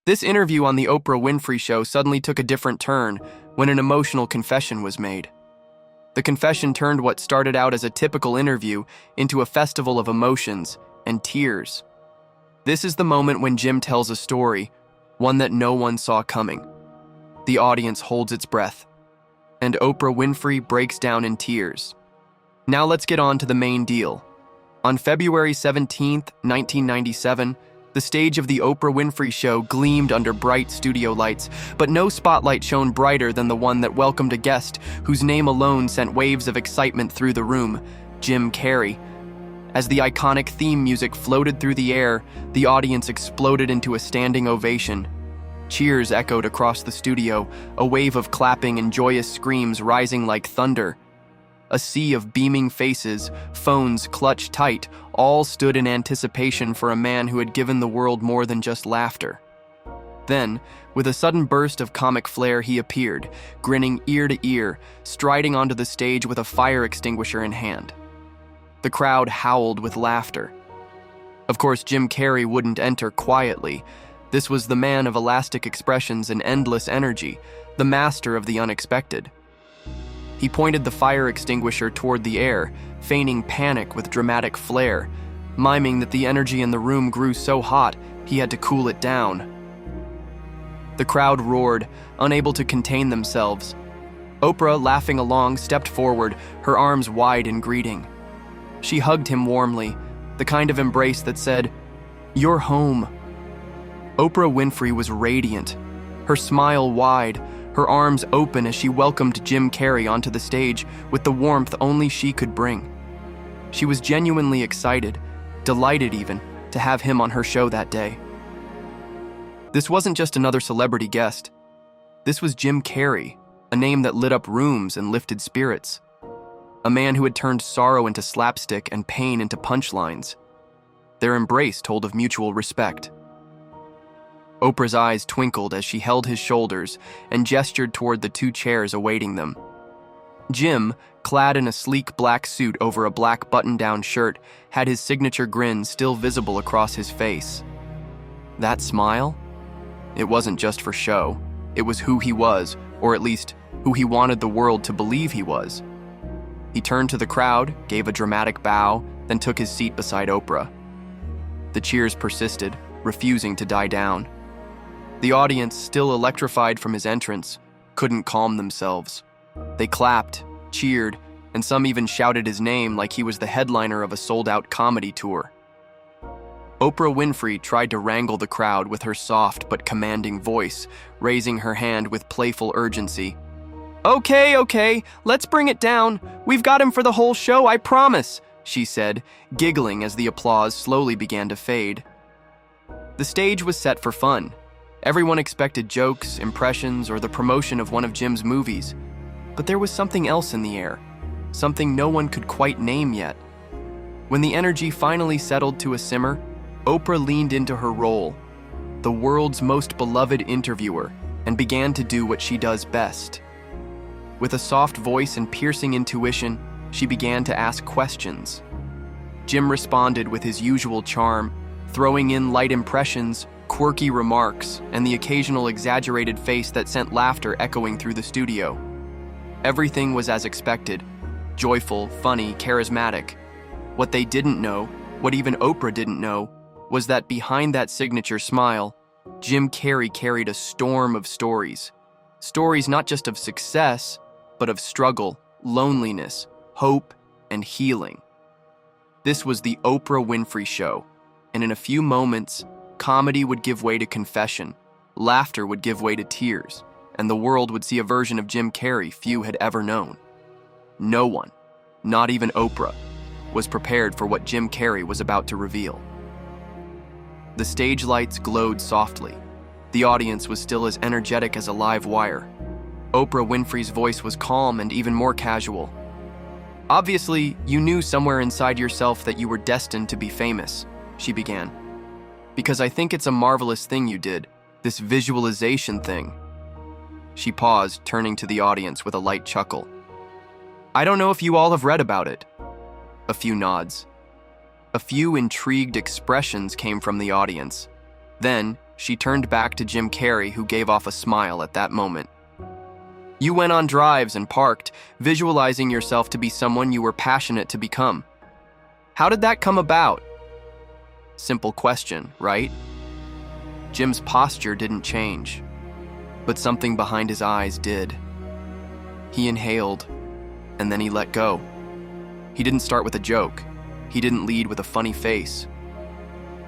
This interview on the Oprah Winfrey Show suddenly took a different turn when an emotional confession was made. The confession turned what started out as a typical interview into a festival of emotions and tears. This is the moment when Jim tells a story, one that no one saw coming. The audience holds its breath, and Oprah Winfrey breaks down in tears. Now let's get on to the main deal. On February 17th, 1997, the stage of the Oprah Winfrey Show gleamed under bright studio lights, but no spotlight shone brighter than the one that welcomed a guest whose name alone sent waves of excitement through the room, Jim Carrey. As the iconic theme music floated through the air, the audience exploded into a standing ovation. Cheers echoed across the studio, a wave of clapping and joyous screams rising like thunder. A sea of beaming faces, phones clutched tight, all stood in anticipation for a man who had given the world more than just laughter. Then, with a sudden burst of comic flair, he appeared, grinning ear to ear, striding onto the stage with a fire extinguisher in hand. The crowd howled with laughter. Of course, Jim Carrey wouldn't enter quietly. This was the man of elastic expressions and endless energy, the master of the unexpected. He pointed the fire extinguisher toward the air, feigning panic with dramatic flair, miming that the energy in the room grew so hot he had to cool it down. The crowd roared, unable to contain themselves. Oprah, laughing along, stepped forward, her arms wide in greeting. She hugged him warmly, the kind of embrace that said, "You're home." Oprah Winfrey was radiant, her smile wide, her arms open as she welcomed Jim Carrey onto the stage with the warmth only she could bring. She was genuinely excited, delighted even, to have him on her show that day. This wasn't just another celebrity guest. This was Jim Carrey, a name that lit up rooms and lifted spirits. A man who had turned sorrow into slapstick and pain into punchlines. Their embrace told of mutual respect. Oprah's eyes twinkled as she held his shoulders and gestured toward the two chairs awaiting them. Jim, clad in a sleek black suit over a black button-down shirt, had his signature grin still visible across his face. That smile? It wasn't just for show. It was who he was, or at least who he wanted the world to believe he was. He turned to the crowd, gave a dramatic bow, then took his seat beside Oprah. The cheers persisted, refusing to die down. The audience, still electrified from his entrance, couldn't calm themselves. They clapped, cheered, and some even shouted his name like he was the headliner of a sold-out comedy tour. Oprah Winfrey tried to wrangle the crowd with her soft but commanding voice, raising her hand with playful urgency. Okay, let's bring it down. We've got him for the whole show, I promise," she said, giggling as the applause slowly began to fade. The stage was set for fun. Everyone expected jokes, impressions, or the promotion of one of Jim's movies. But there was something else in the air, something no one could quite name yet. When the energy finally settled to a simmer, Oprah leaned into her role, the world's most beloved interviewer, and began to do what she does best. With a soft voice and piercing intuition, she began to ask questions. Jim responded with his usual charm, throwing in light impressions, quirky remarks, and the occasional exaggerated face that sent laughter echoing through the studio. Everything was as expected, joyful, funny, charismatic. What they didn't know, what even Oprah didn't know, was that behind that signature smile, Jim Carrey carried a storm of stories. Stories not just of success, but of struggle, loneliness, hope, and healing. This was the Oprah Winfrey Show, and in a few moments, comedy would give way to confession, laughter would give way to tears, and the world would see a version of Jim Carrey few had ever known. No one, not even Oprah, was prepared for what Jim Carrey was about to reveal. The stage lights glowed softly. The audience was still as energetic as a live wire. Oprah Winfrey's voice was calm and even more casual. "Obviously, you knew somewhere inside yourself that you were destined to be famous," she began. "Because I think it's a marvelous thing you did, this visualization thing." She paused, turning to the audience with a light chuckle. "I don't know if you all have read about it." A few nods. A few intrigued expressions came from the audience. Then, She turned back to Jim Carrey, who gave off a smile at that moment. You went on drives and parked, visualizing yourself to be someone you were passionate to become. How did that come about? Simple question, right? Jim's posture didn't change, but something behind his eyes did. He inhaled, and then he let go. He didn't start with a joke. He didn't lead with a funny face.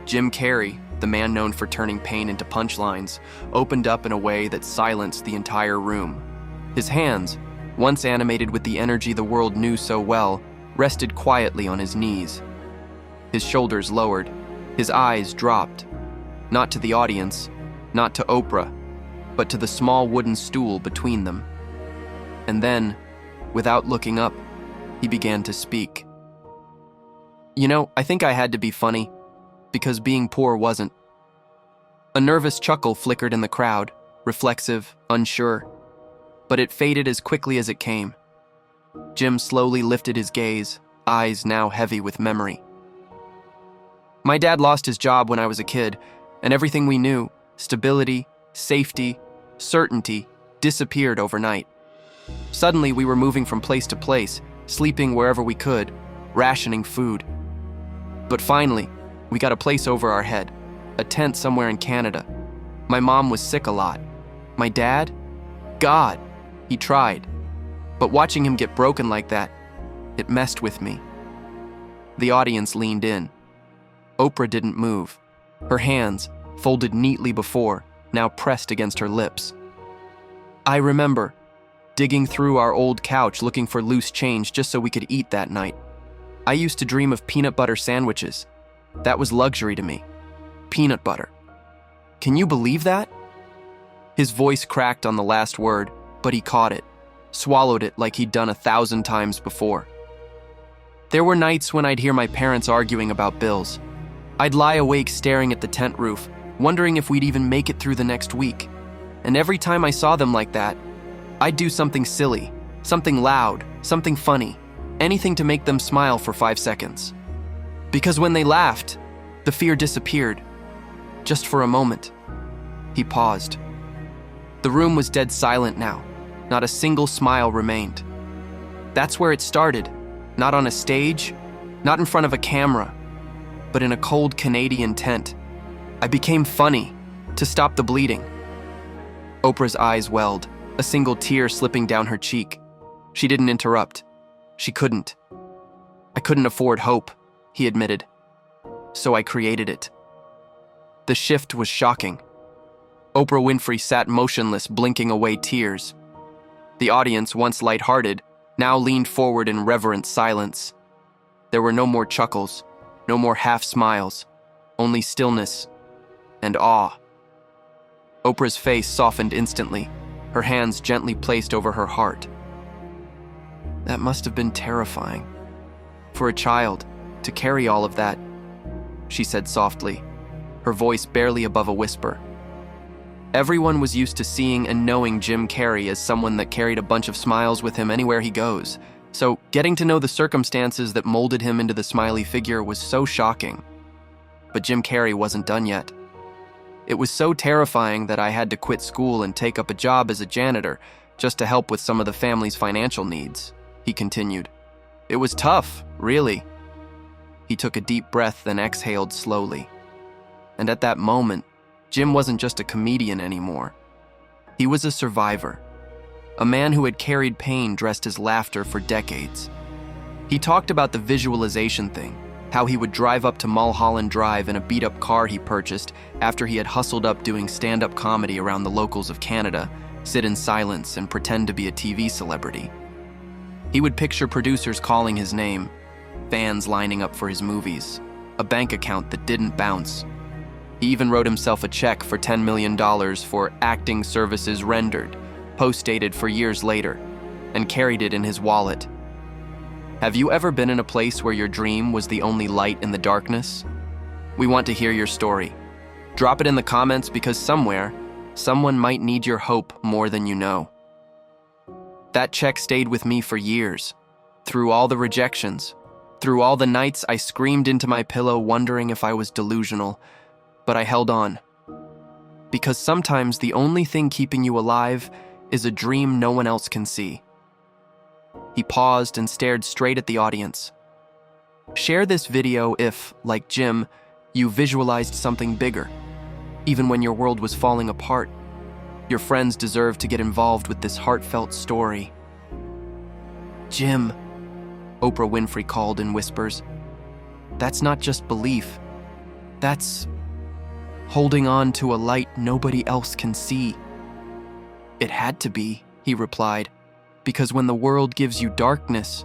Jim Carrey, the man known for turning pain into punchlines, opened up in a way that silenced the entire room. His hands, once animated with the energy the world knew so well, rested quietly on his knees. His shoulders lowered, his eyes dropped, not to the audience, not to Oprah, but to the small wooden stool between them. And then, without looking up, he began to speak. I think I had to be funny, because being poor wasn't. A nervous chuckle flickered in the crowd, reflexive, unsure, but it faded as quickly as it came. Jim slowly lifted his gaze, eyes now heavy with memory. My dad lost his job when I was a kid, and everything we knew, stability, safety, certainty, disappeared overnight. Suddenly, we were moving from place to place, sleeping wherever we could, rationing food. But finally, we got a place over our head, a tent somewhere in Canada. My mom was sick a lot. My dad? God, he tried. But watching him get broken like that, it messed with me. The audience leaned in. Oprah didn't move. Her hands, folded neatly before, now pressed against her lips. I remember digging through our old couch looking for loose change just so we could eat that night. I used to dream of peanut butter sandwiches. That was luxury to me. Peanut butter. Can you believe that? His voice cracked on the last word, but he caught it, swallowed it like he'd done 1,000 times before. There were nights when I'd hear my parents arguing about bills. I'd lie awake staring at the tent roof, wondering if we'd even make it through the next week. And every time I saw them like that, I'd do something silly, something loud, something funny, anything to make them smile for 5 seconds. Because when they laughed, the fear disappeared. Just for a moment. He paused. The room was dead silent now. Not a single smile remained. That's where it started. Not on a stage, not in front of a camera, but in a cold Canadian tent. I became funny, to stop the bleeding. Oprah's eyes welled, a single tear slipping down her cheek. She didn't interrupt. She couldn't. I couldn't afford hope, he admitted. So I created it. The shift was shocking. Oprah Winfrey sat motionless, blinking away tears. The audience, once lighthearted, now leaned forward in reverent silence. There were no more chuckles, no more half smiles, only stillness and awe. Oprah's face softened instantly, her hands gently placed over her heart. That must have been terrifying. For a child, to carry all of that, she said softly, her voice barely above a whisper. Everyone was used to seeing and knowing Jim Carrey as someone that carried a bunch of smiles with him anywhere he goes, so getting to know the circumstances that molded him into the smiley figure was so shocking. But Jim Carrey wasn't done yet. It was so terrifying that I had to quit school and take up a job as a janitor just to help with some of the family's financial needs, he continued. It was tough, really. He took a deep breath, then exhaled slowly. And at that moment, Jim wasn't just a comedian anymore. He was a survivor, a man who had carried pain dressed as laughter for decades. He talked about the visualization thing, how he would drive up to Mulholland Drive in a beat-up car he purchased after he had hustled up doing stand-up comedy around the locals of Canada, sit in silence and pretend to be a TV celebrity. He would picture producers calling his name, fans lining up for his movies, a bank account that didn't bounce. He even wrote himself a check for $10 million for acting services rendered, post-dated for years later, and carried it in his wallet. Have you ever been in a place where your dream was the only light in the darkness? We want to hear your story. Drop it in the comments because somewhere, someone might need your hope more than you know. That check stayed with me for years, through all the rejections, through all the nights I screamed into my pillow wondering if I was delusional, but I held on. because sometimes the only thing keeping you alive is a dream no one else can see. He paused and stared straight at the audience. Share this video if, like Jim, you visualized something bigger. Even when your world was falling apart, your friends deserve to get involved with this heartfelt story. Jim, Oprah Winfrey called in whispers. That's not just belief. That's holding on to a light nobody else can see. It had to be, he replied, because when the world gives you darkness,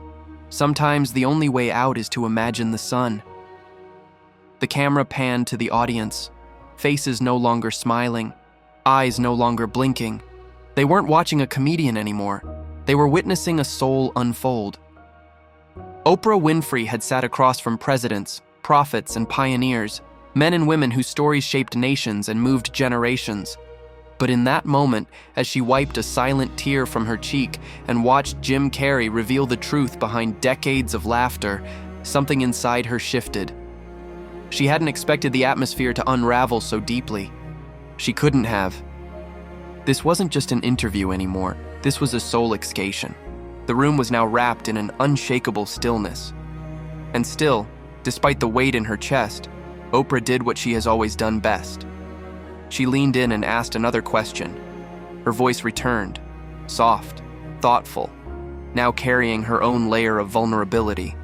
sometimes the only way out is to imagine the sun. The camera panned to the audience, faces no longer smiling, eyes no longer blinking. They weren't watching a comedian anymore. They were witnessing a soul unfold. Oprah Winfrey had sat across from presidents, prophets, and pioneers, men and women whose stories shaped nations and moved generations. But in that moment, as she wiped a silent tear from her cheek and watched Jim Carrey reveal the truth behind decades of laughter, something inside her shifted. She hadn't expected the atmosphere to unravel so deeply. She couldn't have. This wasn't just an interview anymore. This was a soul excavation. The room was now wrapped in an unshakable stillness. And still, despite the weight in her chest, Oprah did what she has always done best. She leaned in and asked another question. Her voice returned, soft, thoughtful, now carrying her own layer of vulnerability.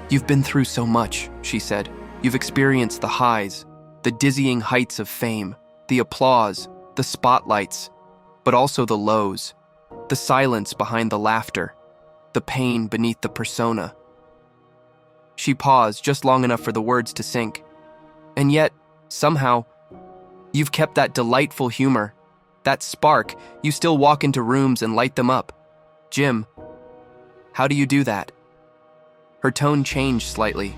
You've been through so much, she said. You've experienced the highs, the dizzying heights of fame, the applause, the spotlights, but also the lows, the silence behind the laughter, the pain beneath the persona. She paused just long enough for the words to sink. And yet, somehow, you've kept that delightful humor, that spark. You still walk into rooms and light them up. Jim, how do you do that? Her tone changed slightly.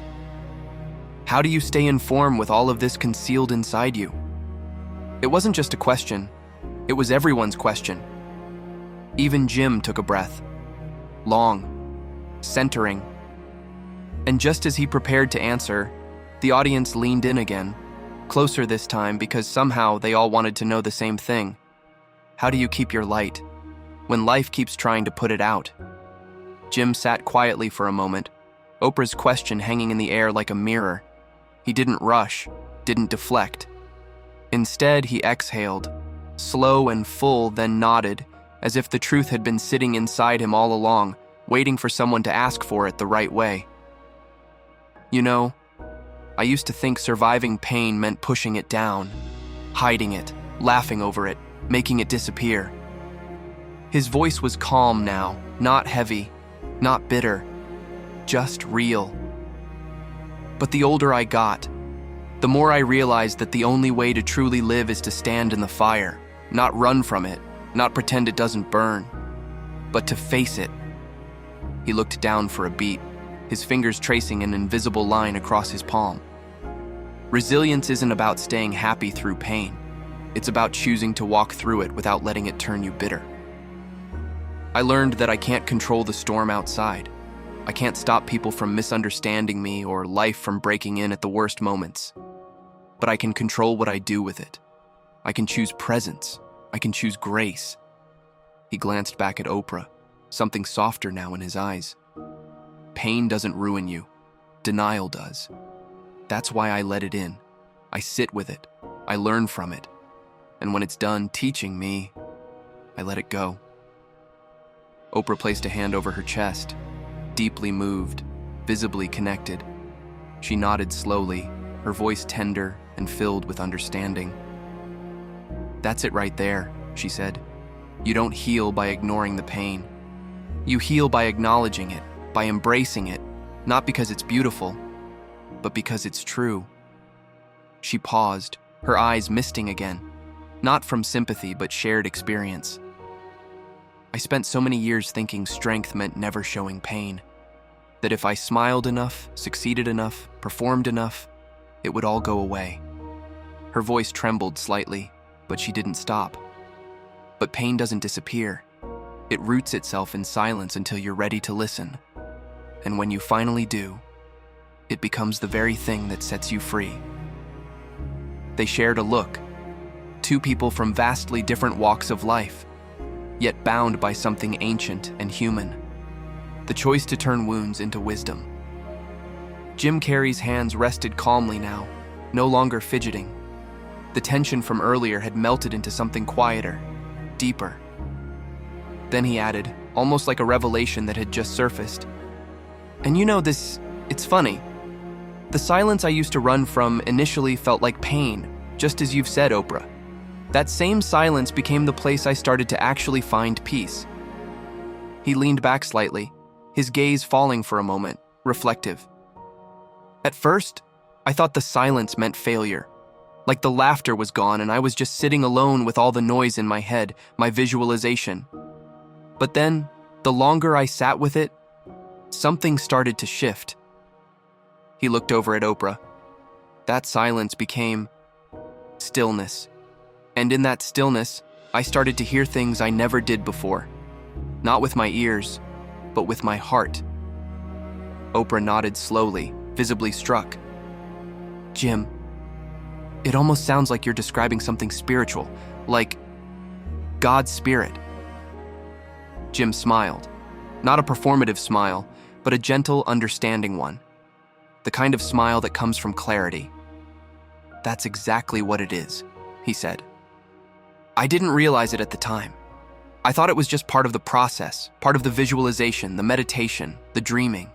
How do you stay in form with all of this concealed inside you? It wasn't just a question. It was everyone's question. Even Jim took a breath. Long, centering. And just as he prepared to answer, the audience leaned in again, closer this time because somehow they all wanted to know the same thing. How do you keep your light when life keeps trying to put it out? Jim sat quietly for a moment, Oprah's question hanging in the air like a mirror. He didn't rush, didn't deflect. Instead, he exhaled, slow and full, then nodded, as if the truth had been sitting inside him all along, waiting for someone to ask for it the right way. You know, I used to think surviving pain meant pushing it down, hiding it, laughing over it, making it disappear. His voice was calm now, not heavy, not bitter, just real. But the older I got, the more I realized that the only way to truly live is to stand in the fire, not run from it, not pretend it doesn't burn, but to face it. He looked down for a beat, his fingers tracing an invisible line across his palm. Resilience isn't about staying happy through pain. It's about choosing to walk through it without letting it turn you bitter. I learned that I can't control the storm outside. I can't stop people from misunderstanding me or life from breaking in at the worst moments. But I can control what I do with it. I can choose presence. I can choose grace. He glanced back at Oprah, something softer now in his eyes. Pain doesn't ruin you. Denial does. That's why I let it in. I sit with it. I learn from it. And when it's done teaching me, I let it go. Oprah placed a hand over her chest, deeply moved, visibly connected. She nodded slowly, her voice tender and filled with understanding. That's it right there, she said. You don't heal by ignoring the pain. You heal by acknowledging it, by embracing it, not because it's beautiful, but because it's true. She paused, her eyes misting again, not from sympathy but shared experience. I spent so many years thinking strength meant never showing pain, that if I smiled enough, succeeded enough, performed enough, it would all go away. Her voice trembled slightly, but she didn't stop. But pain doesn't disappear. It roots itself in silence until you're ready to listen. And when you finally do, it becomes the very thing that sets you free. They shared a look, two people from vastly different walks of life, yet bound by something ancient and human. The choice to turn wounds into wisdom. Jim Carrey's hands rested calmly now, no longer fidgeting. The tension from earlier had melted into something quieter, deeper. Then he added, almost like a revelation that had just surfaced, "And you know this, it's funny. The silence I used to run from initially felt like pain, just as you've said, Oprah. That same silence became the place I started to actually find peace." He leaned back slightly, his gaze falling for a moment, reflective. "At first, I thought the silence meant failure. Like the laughter was gone and I was just sitting alone with all the noise in my head, my visualization. But then, the longer I sat with it, something started to shift." He looked over at Oprah. That silence became stillness. And in that stillness, I started to hear things I never did before. Not with my ears, but with my heart. Oprah nodded slowly, visibly struck. "Jim, it almost sounds like you're describing something spiritual, like God's spirit." Jim smiled. Not a performative smile, but a gentle, understanding one. The kind of smile that comes from clarity. "That's exactly what it is," he said. "I didn't realize it at the time. I thought it was just part of the process, part of the visualization, the meditation, the dreaming.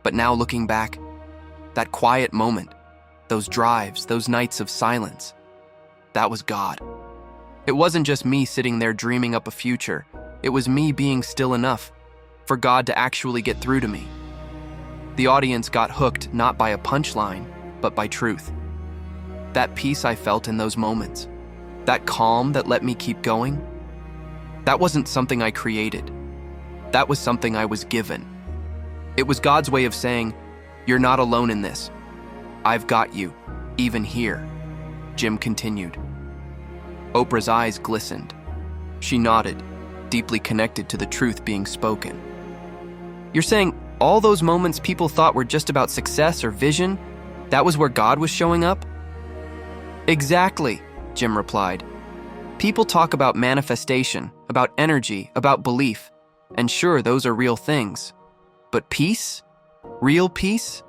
But now looking back, that quiet moment, those drives, those nights of silence, that was God. It wasn't just me sitting there dreaming up a future. It was me being still enough for God to actually get through to me." The audience got hooked not by a punchline, but by truth. That peace I felt in those moments, that calm that let me keep going, that wasn't something I created. That was something I was given. It was God's way of saying, "You're not alone in this. I've got you, even here," Jim continued. Oprah's eyes glistened. She nodded, deeply connected to the truth being spoken. "You're saying all those moments people thought were just about success or vision, that was where God was showing up?" "Exactly," Jim replied. "People talk about manifestation, about energy, about belief, and sure, those are real things. But peace? Real peace?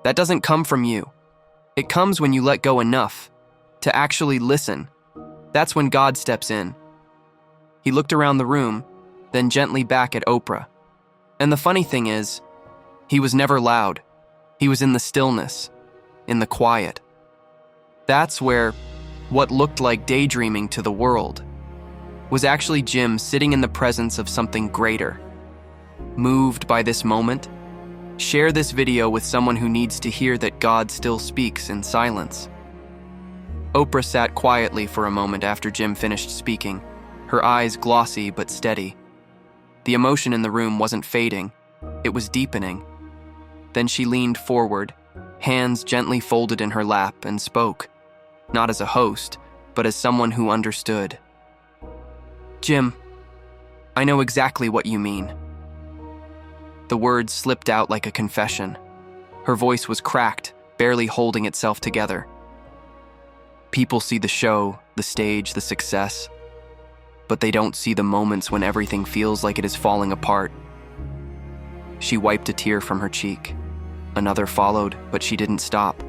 That doesn't come from you. It comes when you let go enough to actually listen. That's when God steps in." He looked around the room, then gently back at Oprah. And the funny thing is, he was never loud. He was in the stillness, in the quiet. That's where what looked like daydreaming to the world was actually Jim sitting in the presence of something greater. Moved by this moment, share this video with someone who needs to hear that God still speaks in silence. Oprah sat quietly for a moment after Jim finished speaking, her eyes glossy but steady. The emotion in the room wasn't fading, it was deepening. Then she leaned forward, hands gently folded in her lap, and spoke, not as a host, but as someone who understood. "Jim, I know exactly what you mean." The words slipped out like a confession. Her voice was cracked, barely holding itself together. "People see the show, the stage, the success, but they don't see the moments when everything feels like it is falling apart." She wiped a tear from her cheek. Another followed, but she didn't stop.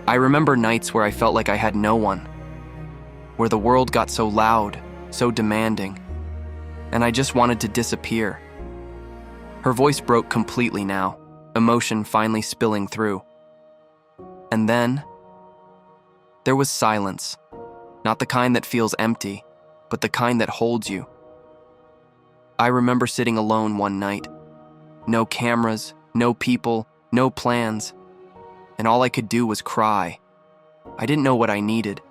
"I remember nights where I felt like I had no one, where the world got so loud, so demanding, and I just wanted to disappear." Her voice broke completely now, emotion finally spilling through. And then, there was silence. Not the kind that feels empty, but the kind that holds you. I remember sitting alone one night. No cameras, no people, no plans, and all I could do was cry. I didn't know what I needed.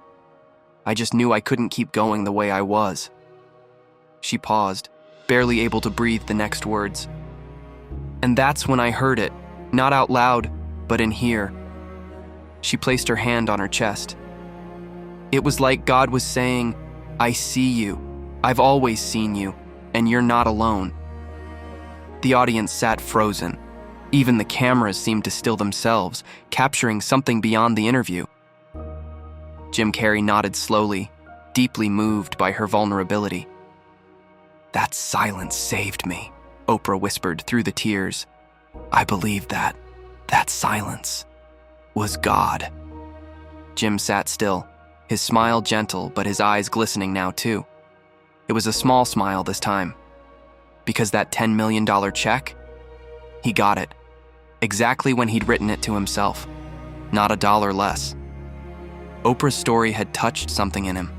I just knew I couldn't keep going the way I was. She paused, barely able to breathe the next words. And that's when I heard it, not out loud, but in here. She placed her hand on her chest. It was like God was saying, "I see you. I've always seen you, and you're not alone." The audience sat frozen. Even the cameras seemed to still themselves, capturing something beyond the interview. Jim Carrey nodded slowly, deeply moved by her vulnerability. "That silence saved me," Oprah whispered through the tears. "I believe that silence was God." Jim sat still, his smile gentle but his eyes glistening now too. It was a small smile this time. Because that $10 million check? He got it. Exactly when he'd written it to himself. Not a dollar less. Oprah's story had touched something in him.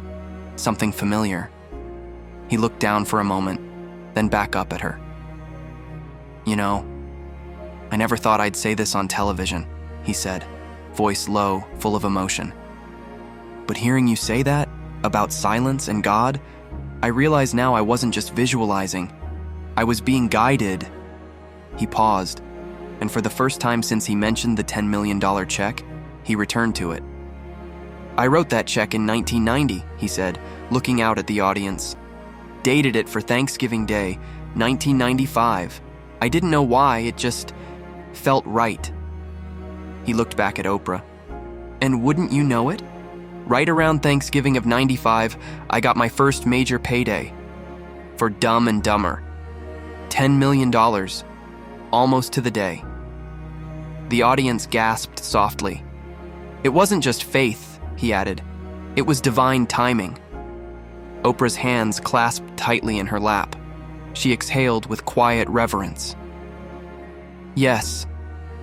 Something familiar. He looked down for a moment, then back up at her. "You know, I never thought I'd say this on television," he said, voice low, full of emotion. "But hearing you say that, about silence and God, I realize now I wasn't just visualizing. I was being guided." He paused, and for the first time since he mentioned the $10 million check, he returned to it. "I wrote that check in 1990, he said, looking out at the audience. "Dated it for Thanksgiving Day, 1995. I didn't know why, it just felt right." He looked back at Oprah. "And wouldn't you know it? Right around Thanksgiving of 95, I got my first major payday. For Dumb and Dumber. $10 million. Almost to the day." The audience gasped softly. "It wasn't just faith," he added. "It was divine timing." Oprah's hands clasped tightly in her lap. She exhaled with quiet reverence. "Yes,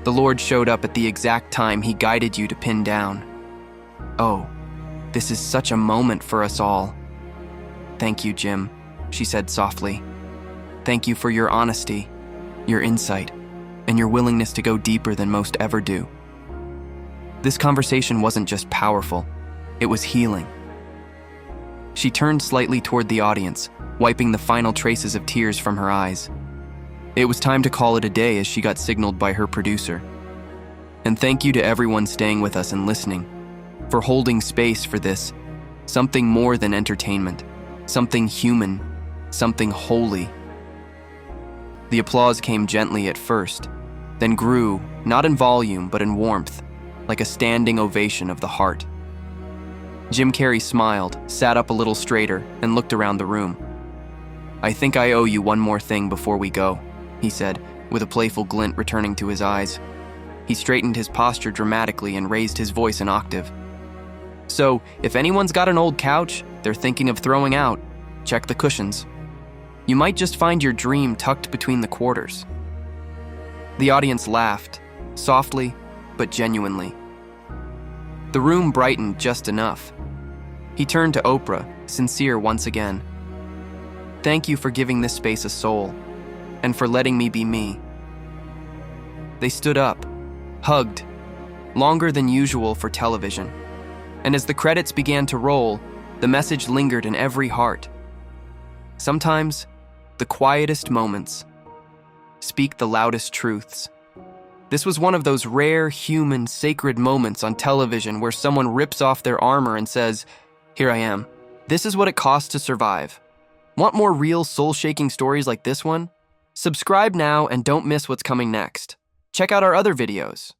the Lord showed up at the exact time he guided you to pin down. Oh, this is such a moment for us all." "Thank you, Jim," she said softly. "Thank you for your honesty, your insight, and your willingness to go deeper than most ever do." This conversation wasn't just powerful, it was healing. She turned slightly toward the audience, wiping the final traces of tears from her eyes. It was time to call it a day as she got signaled by her producer. "And thank you to everyone staying with us and listening, for holding space for this, something more than entertainment, something human, something holy." The applause came gently at first, then grew, not in volume but in warmth, like a standing ovation of the heart. Jim Carrey smiled, sat up a little straighter, and looked around the room. "I think I owe you one more thing before we go," he said, with a playful glint returning to his eyes. He straightened his posture dramatically and raised his voice an octave. "So, if anyone's got an old couch they're thinking of throwing out, check the cushions. You might just find your dream tucked between the quarters." The audience laughed, softly but genuinely. The room brightened just enough. He turned to Oprah, sincere once again. "Thank you for giving this space a soul, and for letting me be me." They stood up, hugged, longer than usual for television. And as the credits began to roll, the message lingered in every heart. Sometimes, the quietest moments speak the loudest truths. This was one of those rare, human, sacred moments on television where someone rips off their armor and says, "Here I am. This is what it costs to survive." Want more real, soul-shaking stories like this one? Subscribe now and don't miss what's coming next. Check out our other videos.